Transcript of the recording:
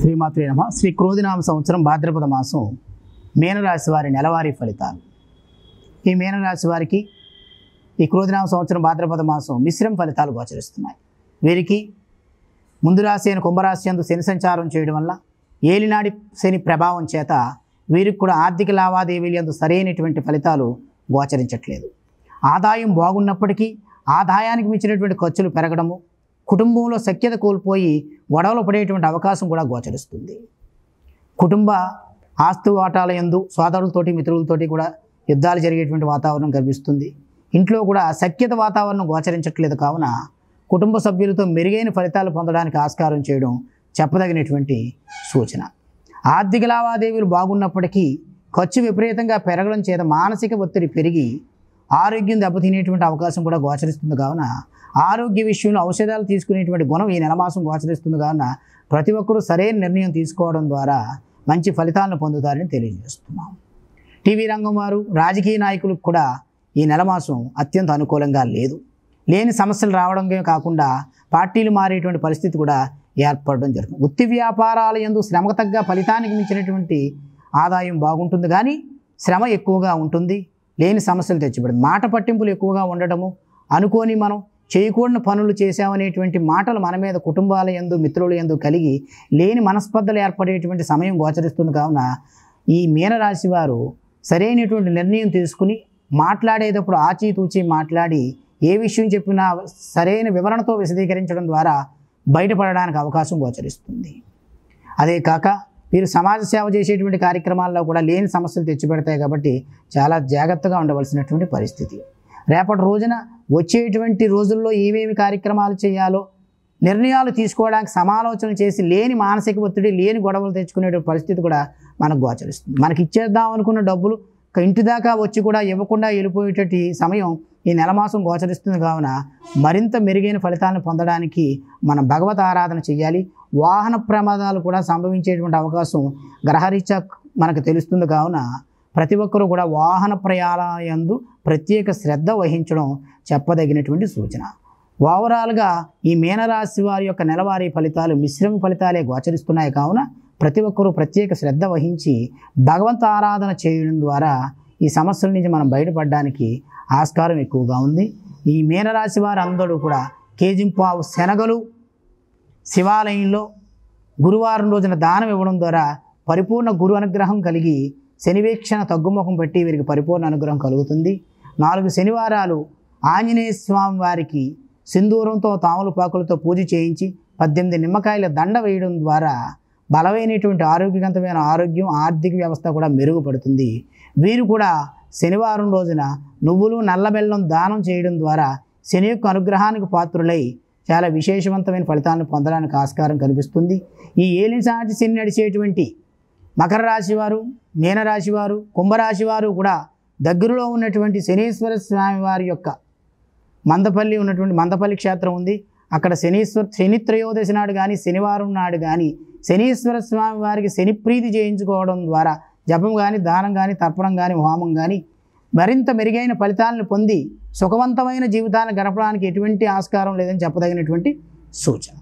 శ్రీమాత్రే నమః. శ్రీ క్రోధినామ సంవత్సరం భాద్రపద మాసం మీనరాశి వారి నెలవారీ ఫలితాలు. ఈ మీనరాశి వారికి ఈ క్రోధినామ సంవత్సరం భాద్రపద మాసం మిశ్రమ ఫలితాలు గోచరిస్తున్నాయి. వీరికి ముందు రాశి అయిన కుంభరాశి యందు శని సంచారం చేయడం వల్ల ఏలినాడి శని ప్రభావం చేత వీరికి కూడా ఆర్థిక లావాదేవీల యందు సరైనటువంటి ఫలితాలు గోచరించట్లేదు. ఆదాయం బాగున్నప్పటికీ ఆదాయానికి మించినటువంటి ఖర్చులు పెరగడము, కుటుంబంలో సఖ్యత కోల్పోయి గొడవలు పడేటువంటి అవకాశం కూడా గోచరిస్తుంది. కుటుంబ ఆస్తు వాటాల యందు సోదరులతోటి మిత్రులతోటి కూడా యుద్ధాలు జరిగేటువంటి వాతావరణం కనిపిస్తుంది. ఇంట్లో కూడా సఖ్యత వాతావరణం గోచరించట్లేదు. కావున కుటుంబ సభ్యులతో మెరుగైన ఫలితాలు పొందడానికి ఆస్కారం చేయడం చెప్పదగినటువంటి సూచన. ఆర్థిక లావాదేవీలు బాగున్నప్పటికీ ఖర్చు విపరీతంగా పెరగడం చేత మానసిక ఒత్తిడి పెరిగి ఆరోగ్యం దెబ్బతినేటువంటి అవకాశం కూడా గోచరిస్తుంది. కావున ఆరోగ్య విషయంలో ఔషధాలు తీసుకునేటువంటి గుణం ఈ నెలమాసం గోచరిస్తుంది. కావున ప్రతి ఒక్కరూ సరైన నిర్ణయం తీసుకోవడం ద్వారా మంచి ఫలితాలను పొందుతారని తెలియజేస్తున్నాం. టీవీ రంగం వారు, రాజకీయ నాయకులకు కూడా ఈ నెలమాసం అత్యంత అనుకూలంగా లేదు. లేని సమస్యలు రావడమే కాకుండా పార్టీలు మారేటువంటి పరిస్థితి కూడా ఏర్పడడం జరుగుతుంది. వృత్తి వ్యాపారాల యందు శ్రమకు తగ్గ ఫలితానికి మించినటువంటి ఆదాయం బాగుంటుంది, కానీ శ్రమ ఎక్కువగా ఉంటుంది. లేని సమస్యలు తెచ్చిపెడుతుంది. మాట పట్టింపులు ఎక్కువగా ఉండడము, అనుకోని మనం చేయకూడని పనులు చేశామనేటువంటి మాటలు మన మీద కుటుంబాల యందు మిత్రుల యందు కలిగి లేని మనస్పర్ధలు ఏర్పడేటువంటి సమయం గోచరిస్తుంది. కావున ఈ మీనరాశి వారు సరైనటువంటి నిర్ణయం తీసుకుని మాట్లాడేటప్పుడు ఆచితూచి మాట్లాడి ఏ విషయం చెప్పినా సరైన వివరణతో విశదీకరించడం ద్వారా బయటపడడానికి అవకాశం గోచరిస్తుంది. అదే కాక వీరు సమాజ సేవ చేసేటువంటి కార్యక్రమాల్లో కూడా లేని సమస్యలు తెచ్చిపెడతాయి. కాబట్టి చాలా జాగ్రత్తగా ఉండవలసినటువంటి పరిస్థితి. రేపటి రోజున వచ్చేటువంటి రోజుల్లో ఏమేమి కార్యక్రమాలు చేయాలో నిర్ణయాలు తీసుకోవడానికి సమాలోచన చేసి లేని మానసిక ఒత్తిడి, లేని గొడవలు తెచ్చుకునే పరిస్థితి కూడా మనకు గోచరిస్తుంది. మనకి ఇచ్చేద్దాం అనుకున్న డబ్బులు ఇంటి దాకా వచ్చి కూడా ఇవ్వకుండా వెళ్ళిపోయేటట్టు సమయం ఈ నెలమాసం గోచరిస్తుంది. కావున మరింత మెరుగైన ఫలితాలను పొందడానికి మనం భగవత్ ఆరాధన చేయాలి. వాహన ప్రమాదాలు కూడా సంభవించేటువంటి అవకాశం గ్రహరీత్యా మనకు తెలుస్తుంది. కావున ప్రతి ఒక్కరూ కూడా వాహన ప్రయాణాలందు ప్రత్యేక శ్రద్ధ వహించడం చెప్పదగినటువంటి సూచన. ఓవరాల్గా ఈ మీనరాశి వారి యొక్క నెలవారీ ఫలితాలు మిశ్రమ ఫలితాలే గోచరిస్తున్నాయి. కావున ప్రతి ఒక్కరూ ప్రత్యేక శ్రద్ధ వహించి భగవంతు ఆరాధన చేయడం ద్వారా ఈ సమస్యల నుంచి మనం బయటపడడానికి ఆస్కారం ఎక్కువగా ఉంది. ఈ మీనరాశి వారు అందరూ కూడా కేజింపావు శనగలు శివాలయంలో గురువారం రోజున దానం ఇవ్వడం ద్వారా పరిపూర్ణ గురు అనుగ్రహం కలిగి శనివీక్షణ తగ్గుముఖం పెట్టి వీరికి పరిపూర్ణ అనుగ్రహం కలుగుతుంది. 4 శనివారాలు ఆంజనేయ స్వామి వారికి సింధూరంతో తామలపాకులతో పూజ చేయించి 18 నిమ్మకాయల దండ వేయడం ద్వారా బలమైనటువంటి ఆరోగ్యవంతమైన ఆరోగ్యం, ఆర్థిక వ్యవస్థ కూడా మెరుగుపడుతుంది. వీరు కూడా శనివారం రోజున నువ్వులు, నల్ల బెల్లం దానం చేయడం ద్వారా శని యొక్క అనుగ్రహానికి పాత్రులై చాలా విశేషవంతమైన ఫలితాలను పొందడానికి ఆస్కారం కనిపిస్తుంది. ఈ ఏలినాటి శని నడిచేటువంటి మకర రాశి వారు, మీనరాశి వారు, కుంభరాశి వారు కూడా దగ్గరలో ఉన్నటువంటి శనీశ్వర స్వామి వారి యొక్క మందపల్లి క్షేత్రం ఉంది. అక్కడ శని త్రయోదశి నాడు కానీ శనివారం నాడు కానీ శనీశ్వర స్వామి వారికి శని ప్రీతి చేయించుకోవడం ద్వారా జపం కానీ, దానం కానీ, తర్పణం కానీ, హోమం కానీ మరింత మెరుగైన ఫలితాలను పొంది సుఖవంతమైన జీవితాన్ని గడపడానికి ఎటువంటి ఆస్కారం లేదని చెప్పదగినటువంటి సూచన.